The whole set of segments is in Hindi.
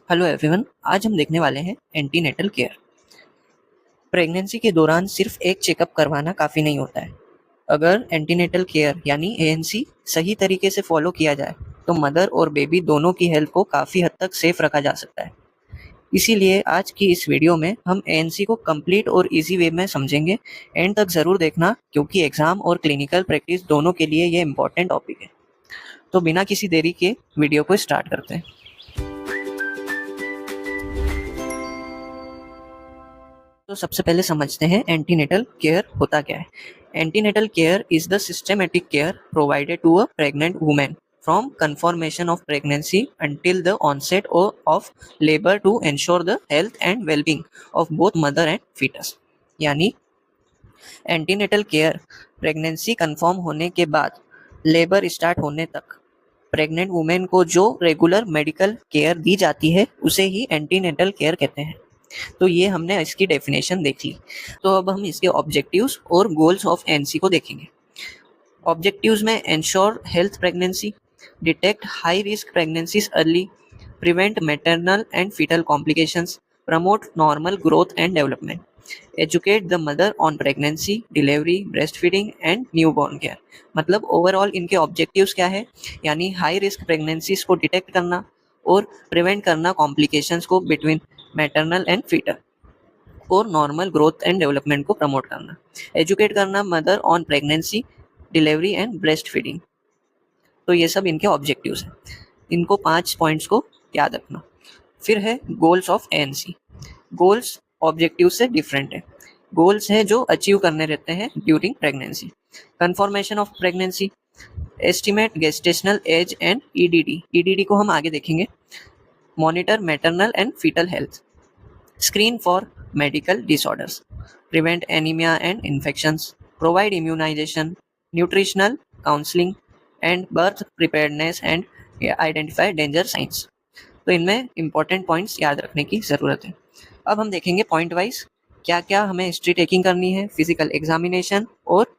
हेलो एवरीवन, आज हम देखने वाले हैं एंटीनेटल केयर। प्रेगनेंसी के दौरान सिर्फ एक चेकअप करवाना काफ़ी नहीं होता है। अगर एंटीनेटल केयर यानी एएनसी सही तरीके से फॉलो किया जाए तो मदर और बेबी दोनों की हेल्थ को काफ़ी हद तक सेफ रखा जा सकता है। इसीलिए आज की इस वीडियो में हम एएनसी को कंप्लीट और इजी वे में समझेंगे। एंड तक ज़रूर देखना, क्योंकि एग्जाम और क्लिनिकल प्रैक्टिस दोनों के लिए ये इम्पोर्टेंट टॉपिक है। तो बिना किसी देरी के वीडियो को स्टार्ट करते हैं। तो सबसे पहले समझते हैं एंटीनेटल केयर होता क्या है। Antenatal care is the systematic care provided to a pregnant women from confirmation of pregnancy until the onset of labor to ensure the health and well-being of both mother and fetus। यानी एंटीनेटल केयर प्रेगनेंसी कंफर्म होने के बाद लेबर स्टार्ट होने तक प्रेग्नेंट वुमेन को जो रेगुलर मेडिकल केयर दी जाती है उसे ही एंटीनेटल केयर कहते हैं। तो ये हमने इसकी डेफिनेशन देख ली। तो अब हम इसके ऑब्जेक्टिव्स और गोल्स ऑफ एनसी को देखेंगे। ऑब्जेक्टिव्स में ensure health pregnancy, detect high risk pregnancies early, prevent maternal and fetal complications, promote normal growth and development, educate the mother on pregnancy, delivery, breast feeding and newborn care. मतलब ओवरऑल इनके ऑब्जेक्टिव्स क्या है, यानी हाई रिस्क प्रेगनेंसीज को डिटेक्ट करना और प्रिवेंट करना कॉम्प्लिकेशंस को बिटवीन मैटरनल एंड फीटल, और नॉर्मल ग्रोथ एंड डेवलपमेंट को प्रमोट करना, एजुकेट करना mother on pregnancy, delivery and breast feeding. तो ये सब इनके ऑब्जेक्टिव्स हैं। इनको 5 पॉइंट्स को याद रखना। फिर है goals of ANC. Goals objective से डिफरेंट है। गोल्स है जो अचीव करने रहते हैं during pregnancy. Confirmation of pregnancy, estimate gestational age and EDD. EDD को हम आगे देखेंगे। Monitor maternal and fetal health, screen for medical disorders, prevent anemia and infections, provide immunization, nutritional counseling and birth preparedness and identify danger signs। तो इनमें इंपॉर्टेंट पॉइंट्स याद रखने की ज़रूरत है। अब हम देखेंगे पॉइंट वाइज क्या क्या हमें हिस्ट्री टेकिंग करनी है, फिजिकल एग्जामिनेशन और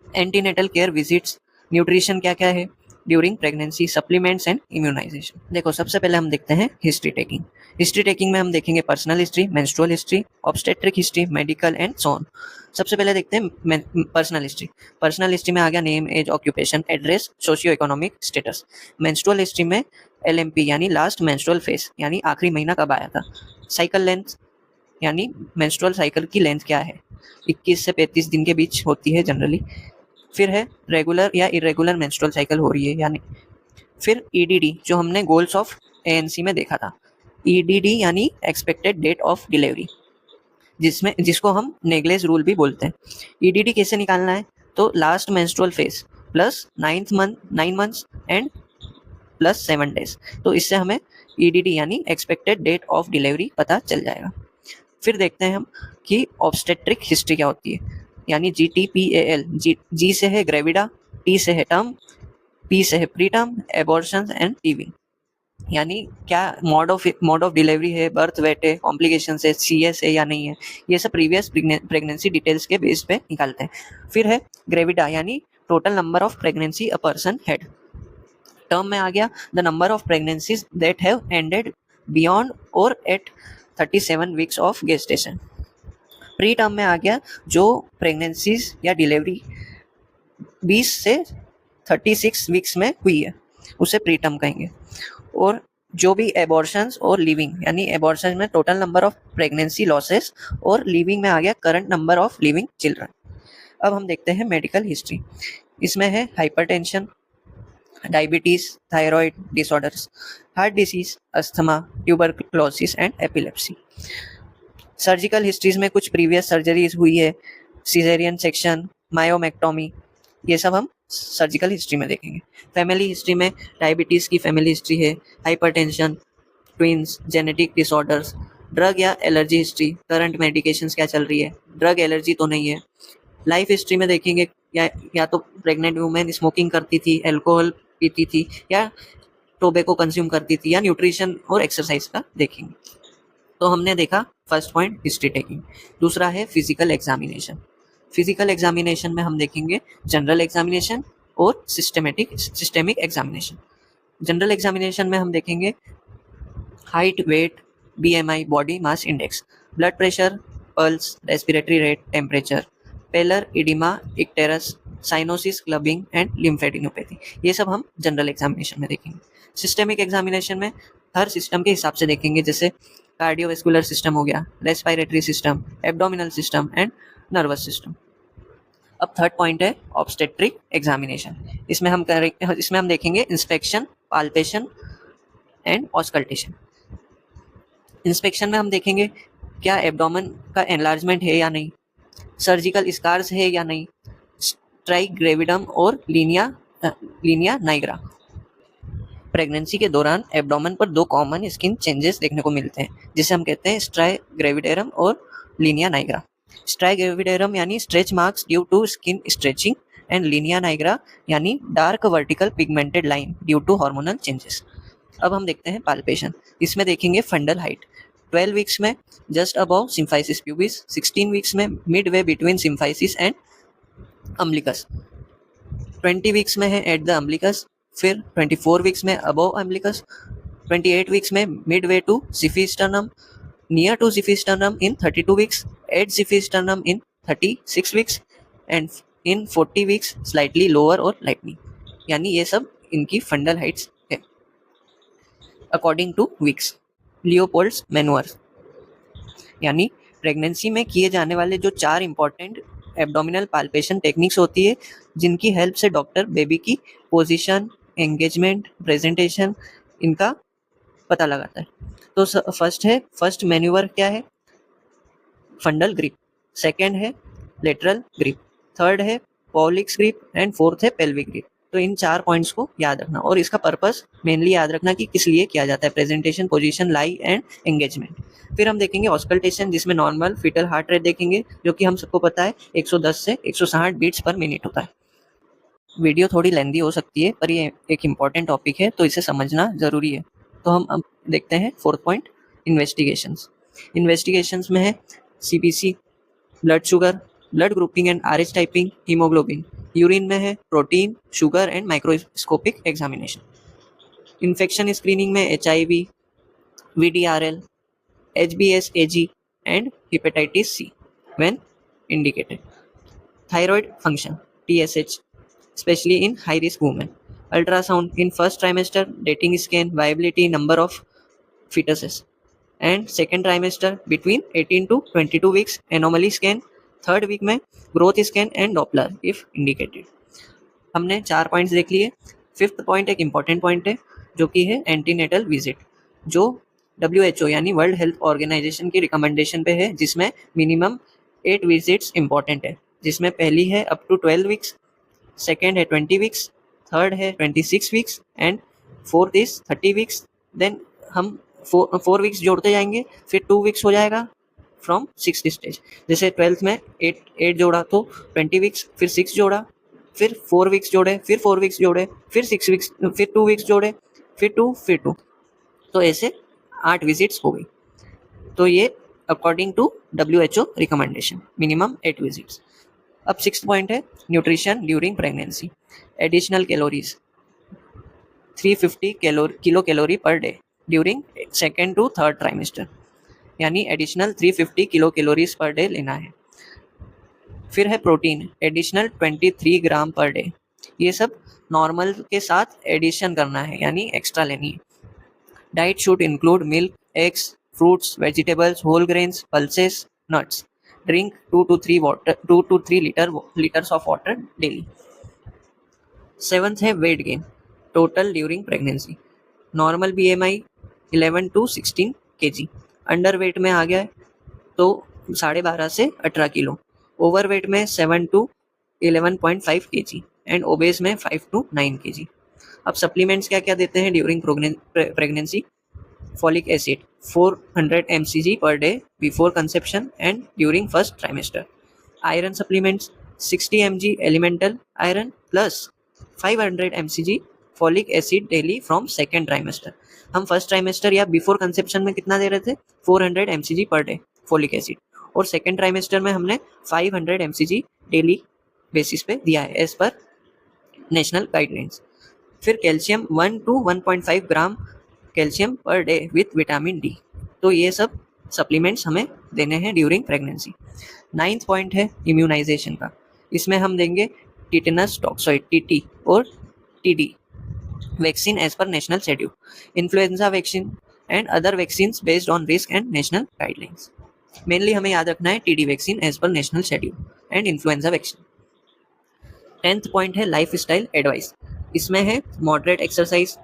एंटीनेटल केयर विजिट्स, न्यूट्रिशन क्या क्या है during pregnancy, supplements and immunisation. देखो, सबसे पहले हम देखते हैं हिस्ट्री टेकिंग। हिस्ट्री टेकिंग में हम देखेंगे personal history, menstrual history, obstetric history, medical and so on. सबसे पहले देखते हैं पर्सनल हिस्ट्री। पर्सनल हिस्ट्री में आ गया name, age, occupation, address, socio economic status. Menstrual history में LMP यानी लास्ट मेंस्ट्रुअल फेज, यानी आखिरी महीना कब आया था। साइकिल लेंथ यानी मेंस्ट्रुअल साइकिल की लेंथ क्या है, 21 से 35 दिन के बीच होती है जनरली। फिर है रेगुलर या इरेगुलर मेंस्ट्रुअल साइकिल हो रही है यानी। फिर EDD जो हमने गोल्स ऑफ ANC में देखा था। EDD यानी एक्सपेक्टेड डेट ऑफ डिलीवरी, जिसको हम नेगलेस रूल भी बोलते हैं। EDD कैसे निकालना है, तो last menstrual phase plus 9 months and plus 7 days. तो इससे हमें EDD यानी एक्सपेक्टेड डेट ऑफ डिलीवरी पता चल जाएगा। फिर देखते हैं हम कि ऑब्स्टेट्रिक हिस्ट्री क्या होती है, यानी GTPAL। जी से है ग्रेविडा, T से है टर्म, P से है pre term, abortion and twinning. यानी क्या मोड ऑफ डिलीवरी है, बर्थ वेट है, कॉम्प्लिकेशन है, CS है या नहीं है। ये सब प्रीवियस प्रेगनेंसी डिटेल्स के बेस पे निकालते हैं। फिर है ग्रेविडा यानी total number of pregnancy a person had. Term में आ गया the number of pregnancies that have ended beyond or at 37 weeks of gestation. Pre term में आ गया जो प्रेगनेंसीज या डिलीवरी 20 से 36 वीक्स में हुई है, उसे प्री टर्म कहेंगे। और जो भी एबॉर्शंस और लिविंग, यानी एबॉर्शन में total number of pregnancy losses, और लिविंग में आ गया current number of living children. अब हम देखते हैं मेडिकल हिस्ट्री। इसमें है hypertension, diabetes, thyroid disorders, heart disease, asthma, tuberculosis and epilepsy. Surgical histories में कुछ प्रीवियस सर्जरीज हुई है, सिजेरियन सेक्शन, मायोमेक्टोमी, ये सब हम सर्जिकल हिस्ट्री में देखेंगे। फैमिली हिस्ट्री में डायबिटीज़ की फैमिली हिस्ट्री है, hypertension, twins, genetic disorders, drug या एलर्जी हिस्ट्री, करंट मेडिकेशंस क्या चल रही है, ड्रग एलर्जी तो नहीं है। लाइफ हिस्ट्री में देखेंगे या तो प्रेग्नेंट वुमेन स्मोकिंग करती थी, अल्कोहल पीती थी, या टोबैको कंज्यूम करती थी, या न्यूट्रिशन और एक्सरसाइज का देखेंगे। तो हमने देखा फर्स्ट पॉइंट हिस्ट्री टेकिंग। दूसरा है फिजिकल एग्जामिनेशन। फिजिकल एग्जामिनेशन में हम देखेंगे जनरल एग्जामिनेशन और सिस्टेमिक एग्जामिनेशन। जनरल एग्जामिनेशन में हम देखेंगे height, weight, BMI, body mass index, blood pressure, pulse, respiratory rate, temperature, pallor, edema, icterus, cyanosis, clubbing and lymphadenopathy. ये सब हम जनरल एग्जामिनेशन में देखेंगे। सिस्टमिक एग्जामिनेशन में हर सिस्टम के हिसाब से देखेंगे, जैसे कार्डियोवेस्कुलर सिस्टम हो गया, respiratory system, abdominal system and nervous system. अब थर्ड पॉइंट है ऑब्स्टेट्रिक एग्जामिनेशन। इसमें हम देखेंगे inspection, palpation and auscultation. Inspection में हम देखेंगे क्या एब्डोमेन का एनलार्जमेंट है या नहीं, सर्जिकल स्कार्स है या नहीं, ट्राइग्रेविडम और लीनिया नाइग्रा। प्रेगनेंसी के दौरान एब्डोमेन पर दो कॉमन स्किन चेंजेस देखने को मिलते हैं, जिसे हम कहते हैं स्ट्राइग्रेविडेरम और लीनिया नाइग्रा। स्ट्राइग्रेविडेरम यानी stretch marks due to skin stretching and linea nigra यानी dark vertical pigmented line due to hormonal changes. अब हम देखते हैं पाल्पेशन। इसमें देखेंगे फंडल हाइट 12 वीक्स में just above symphysis pubis, 16 weeks में mid way between symphysis and umbilicus, 20 weeks में है एट द अम्बिलिकस, फिर 24 वीक्स में अबव अम्बिलिकस, 28 वीक्स में mid way to xiphisternum, near to सिफिस्टर्नम in 32 weeks, at xiphisternum in 36 weeks and in 40 weeks slightly lower और लाइटनिंग। यानी ये सब इनकी फंडल हाइट्स है according to weeks. Leopold's manoeuvre यानी प्रेगनेंसी में किए जाने वाले जो 4 इंपॉर्टेंट एब्डोमिनल पाल्पेशन टेक्निक्स होती है, जिनकी हेल्प से डॉक्टर बेबी की पोजीशन, एंगेजमेंट, प्रेजेंटेशन इनका पता लगाता है। तो फर्स्ट मैन्यूवर क्या है, फंडल ग्रिप, सेकंड है लेटरल ग्रिप, थर्ड है पॉलिक्स ग्रिप एंड फोर्थ है पेल्विक ग्रिप। तो इन 4 पॉइंट्स को याद रखना और इसका पर्पस मेनली याद रखना कि किस लिए किया जाता है, presentation, position, lie and engagement. फिर हम देखेंगे ऑस्कल्टेशन, जिसमें नॉर्मल फीटल हार्ट रेट देखेंगे, जो कि हम सबको पता है 110 से 160 बीट्स पर मिनट होता है। वीडियो थोड़ी लेंदी हो सकती है, पर ये एक इम्पॉर्टेंट टॉपिक है तो इसे समझना ज़रूरी है। तो हम अब देखते हैं फोर्थ पॉइंट, इन्वेस्टिगेशंस। इन्वेस्टिगेशंस में है CBC, blood sugar, blood grouping and RH typing, haemoglobin. Urine में है protein, sugar and microscopic examination. Infection screening में HIV, VDRL, HBsAg and hepatitis C when indicated. Thyroid function, TSH, especially in high risk women. Ultrasound in first trimester, dating scan, viability, number of fetuses. And second trimester between 18 to 22 weeks, anomaly scan, third week में growth scan and Doppler if indicated. हमने 4 पॉइंट्स देख लिए। फिफ्थ पॉइंट एक इम्पॉर्टेंट पॉइंट है, जो कि है एंटीनेटल विजिट, जो WHO यानी वर्ल्ड हेल्थ ऑर्गेनाइजेशन की रिकमेंडेशन पे है, जिसमें मिनिमम 8 विजिट्स इंपॉर्टेंट है, जिसमें पहली है अप टू 12 वीक्स, सेकेंड है 20 वीक्स, थर्ड है 26 weeks and fourth is 30 weeks. Then हम 4 वीक्स जोड़ते जाएंगे, फिर 2 वीक्स हो जाएगा फ्रॉम 6th स्टेज। जैसे 12th में 8 जोड़ा तो 20 वीक्स, फिर 6 जोड़ा, फिर 4 वीक्स जोड़े, फिर 4 वीक्स जोड़े, फिर 6 वीक्स, फिर 2 वीक्स जोड़े, फिर 2, तो ऐसे 8 विजिट्स हो गई। तो ये according to WHO recommendation minimum 8 visits. अब 6th पॉइंट है nutrition during pregnancy. Additional calories 350 kilo calorie per day during second to third trimester, यानी additional 350 kilo calories per day लेना है। फिर है प्रोटीन, एडिशनल 23 ग्राम पर डे। ये सब नॉर्मल के साथ एडिशन करना है, यानी एक्स्ट्रा लेनी है। Diet should include milk, eggs, fruits, vegetables, whole grains, pulses, nuts. Drink 2 to 3 litres of water daily. 7th है weight gain total during pregnancy. Normal BMI 11 to 16 kg। Under weight में आ गया है तो 12.5 से 18 किलो, ओवर वेट में 7 to 11.5 kg एंड ओबेस में 5 to 9 kg। अब सप्लीमेंट्स क्या क्या देते हैं during pregnancy. Folic acid 400 mcg per day before conception and during first trimester. Iron supplements 60 mg elemental iron plus 500 mcg folic acid daily from second trimester. हम फर्स्ट ट्राइमेस्टर या बिफोर कंसेप्शन में कितना दे रहे थे, 400 mcg per day folic acid, और सेकेंड ट्राइमेस्टर में हमने 500 mcg डेली बेसिस पे दिया है एज पर नेशनल गाइडलाइंस। फिर calcium 1 to 1.5 gram calcium per day with vitamin D. तो ये सब सप्लीमेंट्स हमें देने हैं ड्यूरिंग प्रेगनेंसी। 9th पॉइंट है इम्यूनाइजेशन का। इसमें हम देंगे टिटेनस टॉक्सॉइड टीटी और TD vaccine as per national schedule, influenza vaccine and other vaccines based on risk and national guidelines. Mainly हमें याद रखना है TD vaccine as per national schedule and influenza vaccine. 10th point है लाइफ स्टाइल एडवाइस। इसमें है moderate exercise,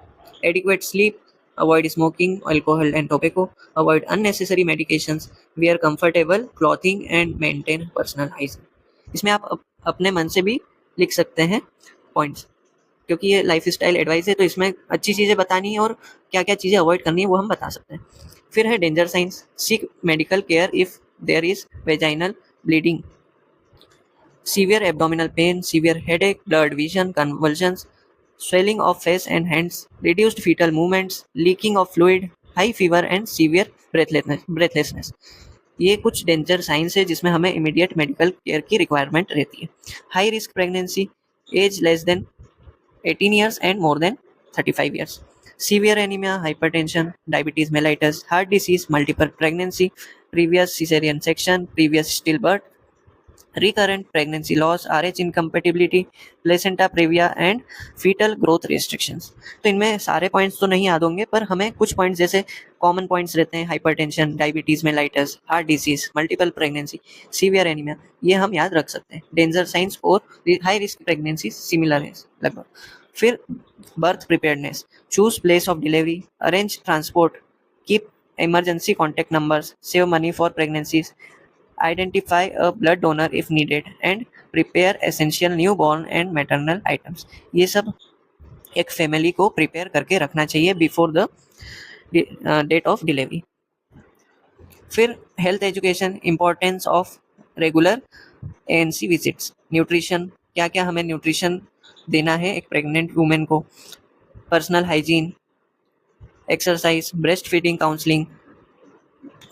adequate sleep, avoid smoking, alcohol and tobacco, avoid unnecessary medications, wear comfortable clothing and maintain personal hygiene. इसमें आप अपने मन से भी लिख सकते हैं पॉइंट्स, क्योंकि ये लाइफ स्टाइल एडवाइस है तो इसमें अच्छी चीज़ें बतानी है और क्या क्या चीज़ें अवॉइड करनी है वो हम बता सकते हैं। फिर है danger signs, seek medical care if there is vaginal bleeding, severe abdominal pain, severe headache, blurred vision, convulsions, swelling of face and hands, reduced fetal movements, leaking of fluid, high fever and severe breathlessness। ये कुछ डेंजर साइंस है जिसमें हमें इमीडिएट मेडिकल केयर की रिक्वायरमेंट रहती है। High risk pregnancy, age less than 18 years and more than 35 years, severe anemia, hypertension, diabetes mellitus, heart disease, multiple pregnancy, previous cesarean section, previous stillbirth, recurrent pregnancy loss, RH incompatibility, placenta previa and fetal growth restrictions। तो इनमें सारे पॉइंट्स तो नहीं याद होंगे पर हमें कुछ पॉइंट्स जैसे कॉमन पॉइंट्स रहते हैं, hypertension, diabetes mellitus, heart disease, multiple pregnancy, severe anaemia, ये हम याद रख सकते हैं। डेंजर साइंस और हाई रिस्क प्रेगनेंसी सिमिलर है लगभग। फिर birth preparedness, choose place of delivery, arrange transport, keep emergency contact numbers, save money for pregnancies, identify a blood donor if needed and prepare essential newborn and maternal items। ये सब एक फैमिली को प्रिपेयर करके रखना चाहिए before the date of delivery. फिर health education, importance of regular ANC visits, nutrition, क्या क्या हमें न्यूट्रिशन देना है एक प्रेग्नेंट वुमेन को, personal hygiene, exercise, breast feeding counselling,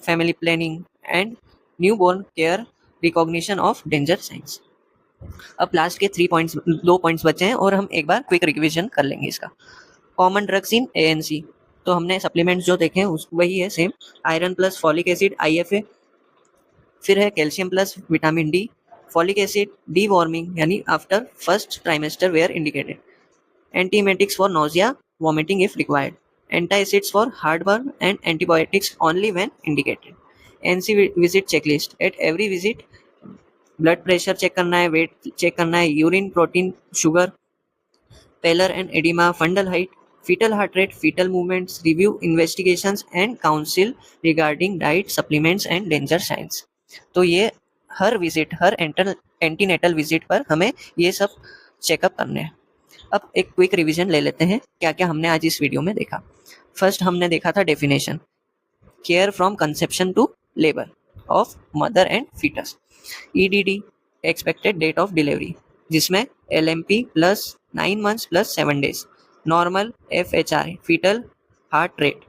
family planning and newborn care, recognition of danger signs. अब लास्ट के 2 पॉइंट्स बचे हैं और हम एक बार क्विक रिविजन कर लेंगे इसका। कॉमन ड्रग्स इन ANC, तो हमने सप्लीमेंट्स जो देखे हैं उस वही है same, iron plus folic acid IFA, फिर है calcium plus vitamin D, folic acid, deworming यानी after first trimester where indicated, antiemetics for nausea, vomiting if required, antacids for heartburn and antibiotics only when indicated. NC visit checklist, at every visit blood pressure check करना है, वेट चेक करना है, urine protein, sugar, pallor and oedema, fundal height, fetal heart rate, fetal movements, review investigations and counsel regarding diet, supplements and danger signs। तो ये हर विजिट, हर एंटीनेटल विजिट पर हमें ये सब चेकअप करने हैं। अब एक क्विक रिवीजन ले लेते हैं क्या क्या हमने आज इस वीडियो में देखा। फर्स्ट हमने देखा था definition, care from conception to labour of mother and fetus, EDD expected date of delivery, जिसमें LMP plus 9 months plus 7 days, नॉर्मल FHR फीटल हार्ट रेट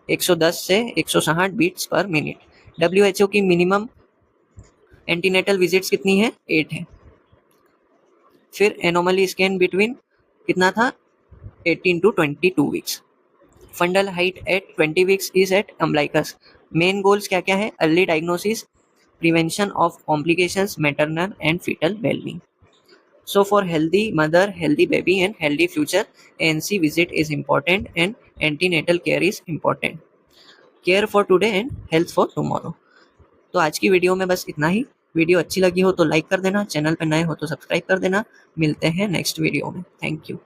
110 से 160 बीट्स पर मिनट, WHO की मिनिमम एंटीनेटल विजिट्स कितनी है, 8 है। फिर एनोमली स्कैन बिटवीन कितना था, 18 to 22 weeks, fundal height at 20 weeks is at umbilicus. Main goals क्या क्या है, early diagnosis, prevention of complications, maternal and fetal wellbeing. So for healthy mother, healthy baby and healthy future, ANC visit is important and antenatal care is important. Care for today and health for tomorrow। तो आज की वीडियो में बस इतना ही। वीडियो अच्छी लगी हो तो लाइक कर देना, चैनल पर नए हो तो सब्सक्राइब कर देना। मिलते हैं नेक्स्ट वीडियो में। Thank you.